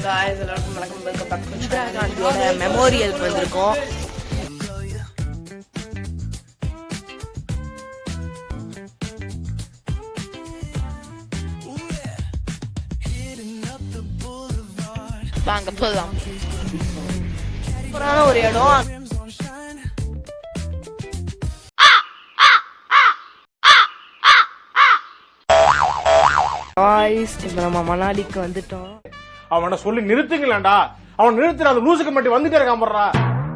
guys, எல்லாருக்கும் வணக்கம். Welcome back to Indira காந்தியோட மெமோரியலுக்கு வந்திருக்கோம். வாங்க போகலாம். ஒரு இடம். இப்ப நம்ம மணாலிக்கு வந்துட்டோம். அவனை சொல்லி நிறுத்துங்களா? அவன் நிறுத்துற அந்த லூசுக்கு மட்டும் வந்துட்டே இருக்கான். போடுறா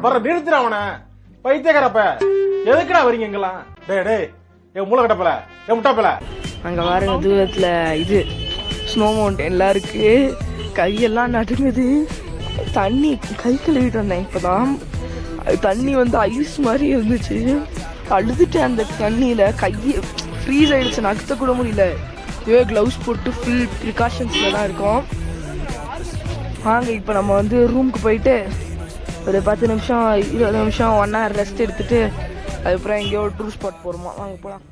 வர நிறுத்துற அவனை. பைத்தியக்காரப்ப எதுக்குடா வரீங்க எங்கெல்லாம்? டே டே மூளை கட்டப்பல முட்டாப்பல. அங்க பாருங்க தூரத்துல இது ஸ்னோ மவுண்டன்லாம் இருக்கு. கையெல்லாம் நடுங்குது. தண்ணி கை கழுவிட்டு வந்தேன் இப்பதான். தண்ணி வந்து ஐஸ் மாதிரி இருந்துச்சு. அழுதுட்டேன் அந்த தண்ணியில. கையை ஃப்ரீஸ் ஆயிடுச்சு. நகர்த்த கூட முடியல. க்ளவுஸ் போட்டு ஃபுல் ப்ரிகாஷன்ஸில் தான் இருக்கோம். வாங்க இப்போ நம்ம வந்து ரூமுக்கு போயிட்டு ஒரு 10 நிமிஷம் 20 நிமிஷம் 1 hour ரெஸ்ட் எடுத்துட்டு அதுக்கப்புறம் எங்கேயோ ஒரு டூர் ஸ்பாட் போகிறோமா. வாங்க போகலாம்.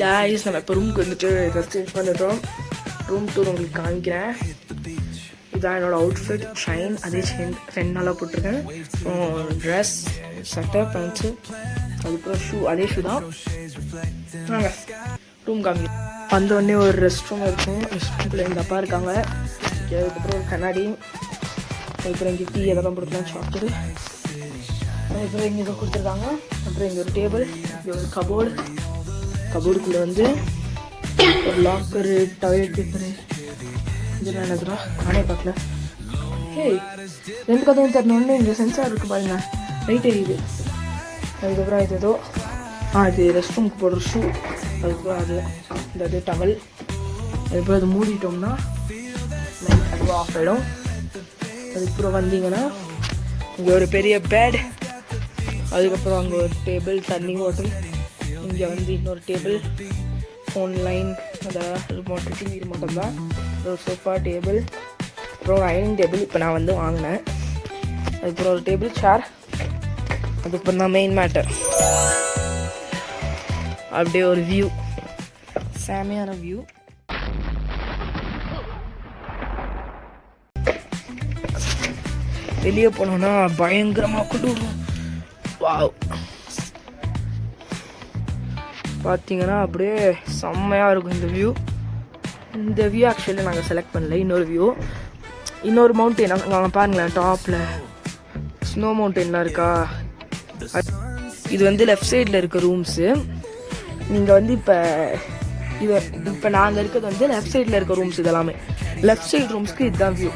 guys, நம்ம இப்போ ரூமுக்கு வந்துட்டு ட்ரெஸ் சேஞ்ச் பண்ணிட்டோம். ரூம் டூர் உங்களுக்கு காமிக்கிறேன். இதான் என்னோட அவுட்ஃபிட். ஷைன் அதே செயின் 2 நாளாக போட்டிருக்கேன். ட்ரெஸ், சட்டை, பேண்ட்ஸு, அதுக்கப்புறம் ஷூ அதே ஷூ தான். வாங்க ரூம் காமிக்கிறேன். வந்தோடனே ஒரு ரெஸ்ட் ரூம் இருக்கும். ரெஸ்ட் ரூம்குள்ளே எங்கள் அப்பா இருக்காங்க. அதுக்கப்புறம் ஒரு கண்ணாடி, அதுக்கப்புறம் இங்கே டீ எதெல்லாம் கொடுக்கலாம், சாப்பிட்டு அதுக்கப்புறம் இங்கே இதை கொடுத்துருக்காங்க. அப்புறம் இங்கே ஒரு டேபிள், இங்கே ஒரு கபோர்டுக்குள்ளே வந்து ஒரு லாக்கரு, டாய்லெட் பேப்பரு, இதெல்லாம் என்னதுனா நானே பார்க்கல. ஹேய் 2 கதையும் தரணுன்னு இங்கே சென்சார் இருக்குது பாருங்க. லைட் எரியுது. அதுக்கப்புறம் இது ஏதோ இது ரெஸ்ட் ரூமுக்கு போடுற ஷூ. அதுக்கப்புறம் அது டவல். அதுக்கப்புறம் அது மூடிட்டோம்னா லைட் அதுவும் ஆஃப் ஆகிடும். அதுக்கப்புறம் வந்தீங்கன்னா இங்கே ஒரு பெரிய பெட். அதுக்கப்புறம் அங்கே ஒரு டேபிள், தண்ணி பாட்டில். இங்கே வந்து இன்னொரு டேபிள், ஃபோன் லைன், அந்த ரிமோட், டிவி ரிமோட் தான். ஒரு சோஃபா, டேபிள், அப்புறம் அயனிங் டேபிள் இப்போ நான் வந்து வாங்கினேன். அதுக்கப்புறம் ஒரு டேபிள், சேர். அதுக்கப்புறம் தான் மெயின் மேட்டர். அப்படியே ஒரு வியூ, செமையான வியூ. வெளியே போனோன்னா பயங்கரமாக குளிரும். வாவ், பார்த்தீங்கன்னா அப்படியே செம்மையாக இருக்கும் இந்த வியூ. இந்த வியூ ஆக்சுவலி நாங்கள் செலக்ட் பண்ணல. இன்னொரு மவுண்டெயின் நாங்கள் பாருங்களேன். டாப்பில் ஸ்னோ மவுண்டெயின்லாம் இருக்கா. இது வந்து லெஃப்ட் சைடில் இருக்க ரூம்ஸு. நீங்கள் வந்து இப்போ நாங்கள் இருக்கிறது வந்து லெஃப்ட் சைடில் இருக்க ரூம்ஸ். இதெல்லாமே லெஃப்ட் சைடு ரூம்ஸ்க்கு இதுதான் வியூ.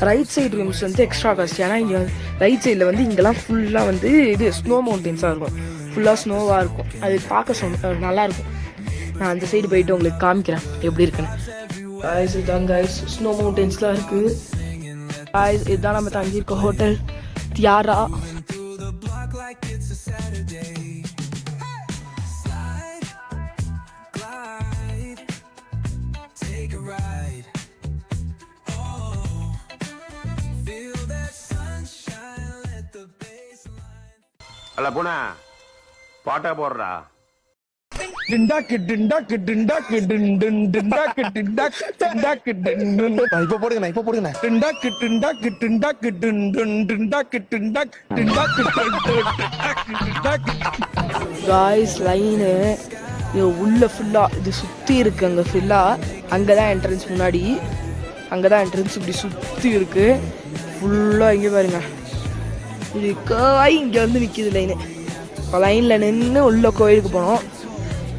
ரைட் சைடு ரூம்ஸ் வந்து எக்ஸ்ட்ரா காஸ்ட். ஏன்னா இங்கே ரைட் சைடில் வந்து இங்கெல்லாம் ஃபுல்லாக வந்து இது ஸ்னோ மவுண்டெயின்ஸாக இருக்கும். ஃபுல்லாக ஸ்னோவாக இருக்கும். அது பார்க்க நல்லாயிருக்கும். நான் அந்த சைடு போயிட்டு உங்களுக்கு காமிக்கிறேன் எப்படி இருக்குன்னு. காய்ஸ் இதுதான் காய்ஸ் ஸ்னோ மவுண்டெயின்ஸ்லாம் இருக்குது. காய்ஸ் இதுதான் நம்ம தங்கியிருக்க ஹோட்டல் தியாரா. அல்ல போனா பாட்டா போடுறா. இப்ப போடுங்க. காய்ஸ் லைனு உள்ள ஃபுல்லா இது சுத்தி இருக்கு. அங்க ஃபுல்லா அங்கதான் என்ட்ரன்ஸ். முன்னாடி அங்கதான் என்ட்ரன்ஸ். இப்படி சுத்தி இருக்கு ஃபுல்லா. இங்க பாருங்க, இது காய் இங்க வந்து நிக்குது லைனு. லைன்ல நின்று உள்ள கோயிலுக்கு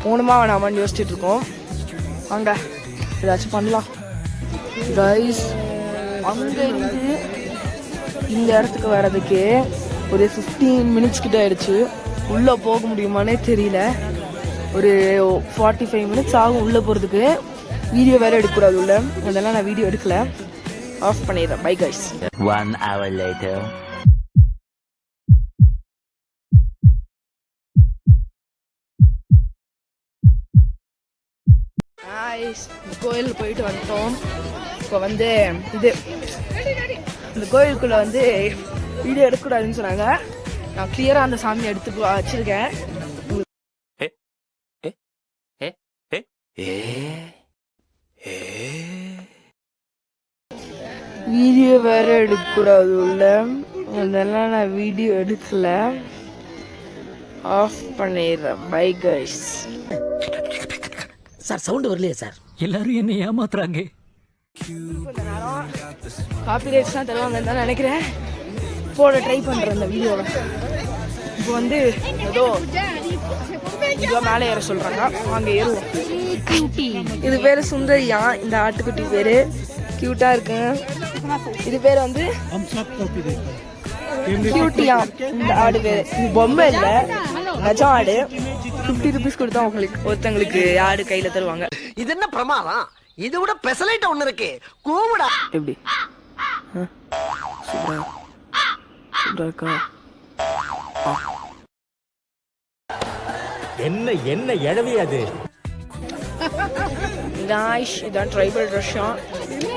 போகணுமா வேணாமான்னு யோசிச்சுட்டு இருக்கோம். வாங்க ஏதாச்சும் பண்ணலாம். கைஸ் அங்கேருந்து இந்த இடத்துக்கு வர்றதுக்கு ஒரு 15 மினிட்ஸ் கிட்ட ஆயிடுச்சு. உள்ளே போக முடியுமானே தெரியல. ஒரு 45 மினிட்ஸ் ஆகும் உள்ளே போகிறதுக்கு. வீடியோ வேறு எடுக்கக்கூடாது உள்ள, அதெல்லாம் நான் வீடியோ எடுக்கலை. ஆஃப் பண்ணிடுறேன். Bye guys. 1 hour later. கோயில் போயிட்டு வந்துட்டோம். இப்போ வந்து இந்த கோயிலுக்குள்ள வந்து வீடியோ எடுக்கக்கூடாதுன்னு சொன்னாங்க. நான் கிளியரா அந்த சாமியை எடுத்து வச்சிருக்கேன். வீடியோ வேற எடுக்கக்கூடாது உள்ள, அதெல்லாம் நான் வீடியோ எடுக்கல. ஆஃப் பண்ணிடுறேன். Bye guys. சார் சவுண்ட் வரலையே சார். எல்லாரும் என்ன ஏமாத்துறாங்க. காப்பிரைட்ஸ் தான் தருவாங்கன்னு தான் நினைக்கிறேன். போட ட்ரை பண்றேன் இந்த வீடியோவை. இப்போ வந்து ஏதோ மேலே ஏற சொல்றாங்க. வாங்க ஏறுவோம். இது பேரு சுந்தரியா. இந்த ஆட்டுக்குட்டி பேரு கியூட்டா இருக்கு. இது பேர் வந்து கியூட்டியா. இந்த ஆடு பேரு. இது பொம்மை இல்ல, நிஜம் ஆடு. 50 rupees கொடுத்தா உங்களுக்கு ஒருத்தங்களுக்கு ஆடு கையில தருவாங்க. இது என்ன பிரமாதம்? இது விட பெசலைட் ஒண்ணு இருக்கு. கூவுடா. எப்படி சூப்பரா இருக்கா? என்ன எழவி அது? இதான் ட்ரைபல் ரஷ்யா.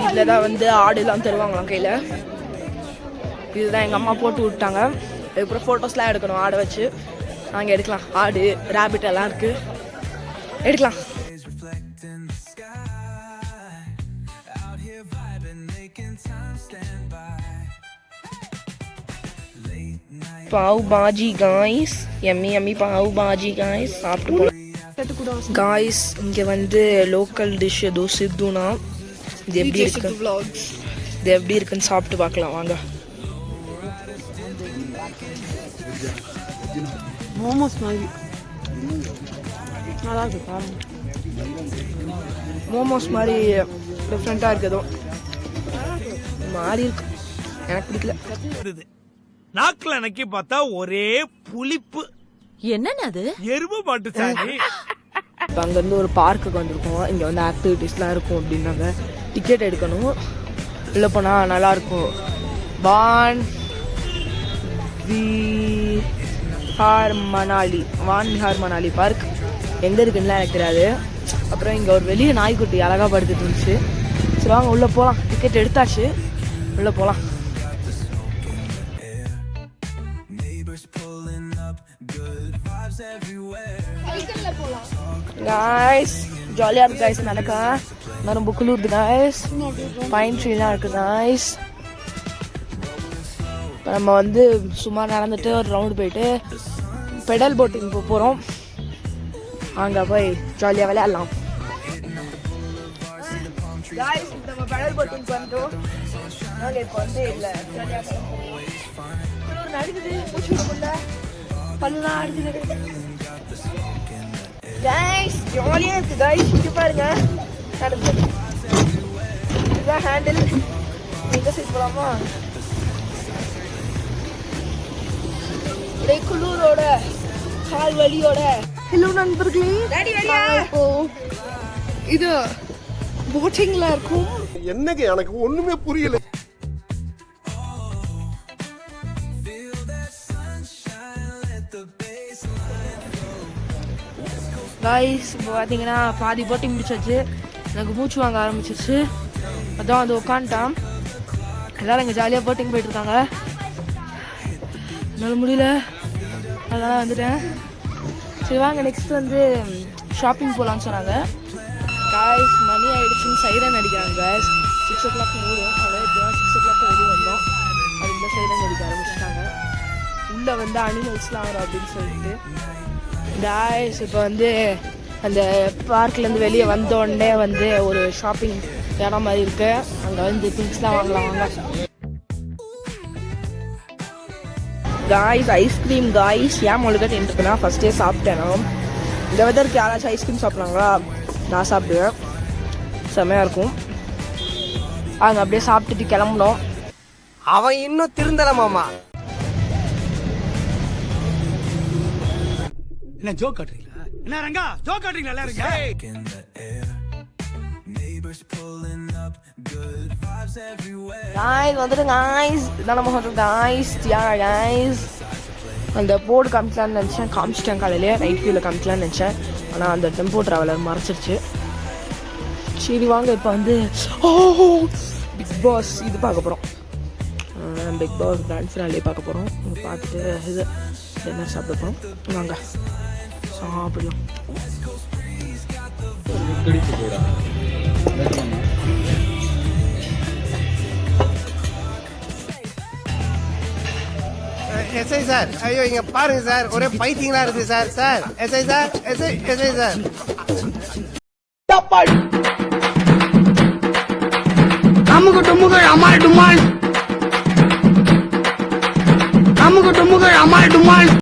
இதில் தான் வந்து ஆடுலாம் தருவாங்களாம் கையில். இதுதான் எங்கள் அம்மா போட்டு விட்டாங்க. அதுக்கப்புறம் ஃபோட்டோஸ்லாம் எடுக்கணும் ஆடை வச்சு. நாங்கள் எடுக்கலாம். ஆடு ரேபிட் எல்லாம் இருக்கு, எடுக்கலாம். பாவ் பாஜி காய்ஸ், எம்மி பாவ் பாஜி காய்ஸ். சாப்பிட்டு போகலாம் காய்ஸ். இங்கே வந்து லோக்கல் டிஷ் ஏதோ சித்துனா. இது எப்படி இருக்கு, இது எப்படி இருக்குன்னு சாப்பிட்டு பார்க்கலாம் வாங்க. மோமோஸ் மாதிரி நல்லா இருக்கு. மோமோஸ் மாதிரி டிஃப்ரெண்ட்டாக இருக்குதோ மாறி இருக்கு. எனக்கு பிடிக்கல. நாக்குல நக்கி பார்த்தா ஒரே புளிப்பு. என்னது எருமை மாட்டு சாணி. இப்போ அங்கேருந்து ஒரு பார்க்குக்கு வந்திருக்கோம். இங்கே வந்து ஆக்டிவிட்டீஸ்லாம் இருக்கும் அப்படின்னாங்க. டிக்கெட் எடுக்கணும். உள்ளே போனால் நல்லாயிருக்கும். வான் விஹார் மணாலி பார்க் எங்கே இருக்குன்னுலாம் எனக்கு தெரியாது. அப்புறம் இங்கே ஒரு வெளியே நாய்க்குட்டி அழகாக படுத்துட்டு இருந்துச்சு. சரி வாங்க உள்ளே போகலாம். டிக்கெட் எடுத்தாச்சு, உள்ளே போகலாம். गाइस ஜாலியா இருக்கு गाइस. நடக்க நான் ரொம்ப குளிருது गाइस. பைன் ட்ரீலாம் இருக்கு गाइस. நம்ம வந்து சும்மா நடந்துட்டு ஒரு ரவுண்ட் போயிட்டு பெடல் போட்டிங் போகிறோம். அங்கே போய் ஜாலியாக விளையாடலாம் गाइस. நம்ம பெடல் போட்டிங் பண்ணிட்டோம். நாங்கள் இப்போ வந்து இல்லை நடக்குது. மூச்சு விடல, பல்லாம் அடிச்சு गाइस. ஜாலியா இருக்கு गाइस. இங்க பாருங்க நடந்து. இதான் ஹேண்டில். இந்த சைடு போலாமா? ஒரே குளூரோட கால் வலியோட. ஹலோ நண்பர்களே, இப்போ இது போட்டிங்ல இருக்கும். என்னங்க எனக்கு ஒண்ணுமே புரியல. गाइस இப்போ பார்த்தீங்கன்னா பாதி போட்டிங் முடிச்சாச்சு. எனக்கு மூச்சு வாங்க ஆரம்பிச்சிருச்சு. அதான் வந்து உட்காந்துட்டான். எல்லோரும் இங்கே ஜாலியாக போட்டிங் போயிட்டுருக்காங்க. என்னால் முடியல, அதனால் வந்துட்டேன். சரி வாங்க நெக்ஸ்ட் வந்து ஷாப்பிங் போகலான்னு சொன்னாங்க. गाइस மணி ஆகிடுச்சுன்னு சைரன் அடிக்கிறாங்க. गाइस 6 o'clock மூடும். அதாவது இப்போ 6 o'clock வெளியே வந்தோம். அதுக்குள்ள சைரன் அடிக்க ஆரம்பிச்சிட்டாங்க. உள்ளே வந்து அனிமல்ஸ்லாம் வரும் அப்படின்னு சொல்லிட்டு. गाइस இப்போ வந்து அந்த பார்க்லேருந்து வெளியே வந்தோடனே வந்து ஒரு ஷாப்பிங் இடம் மாதிரி இருக்கு. அங்கே வந்து திங்ஸ்லாம் வாங்கலாம் வாங்க. Guys ice cream guys. ஏன் உங்களுக்கு இருக்குன்னா ஃபர்ஸ்டே சாப்பிட்டேன். இந்த வெதருக்கு யாராச்சும் ஐஸ்கிரீம் சாப்பிட்றாங்களா? நான் சாப்பிடுவேன். செம்மையாக இருக்கும். அங்கே அப்படியே சாப்பிட்டுட்டு கிளம்புனோம். அவன் இன்னும் திருந்தல மாமா. என்ன ஜோக் காட்டுறீங்களா? என்ன ரங்கா ஜோக் காட்டுறீங்களா? எல்லாரும் காய்ஸ் வந்துட்டு காய்ஸ் இதான் நம்ம ஹோட்டல் காய்ஸ் காய்ஸ் அந்த போர்டு காமிக்கலான்னு நினச்சேன், காமிச்சிட்டேன் காலையிலே நைட் வியூவில் காமிக்கலான்னு நினச்சேன். ஆனால் அந்த டெம்போ ட்ராவலர் மறைச்சிருச்சு. சரி வாங்க இப்போ வந்து பிக் பாஸ் இது பார்க்க போகிறோம். பிக் பாஸ் கிராண்ட் ஃபினாலே பார்க்க போகிறோம். பார்த்துட்டு இது டின்னர் சாப்பிட போகிறோம். வாங்க சாப்பிடலாம். எஸ்ஐ சார், ஐயோ இங்க பாருங்க சார், ஒரே பைத்தியங்களா இருக்கு sir. Sir SI sir, SI sir. அமுகு டுமுகள் அமால் டுமால், அமுகு டுமுகள் அமால் டுமால்.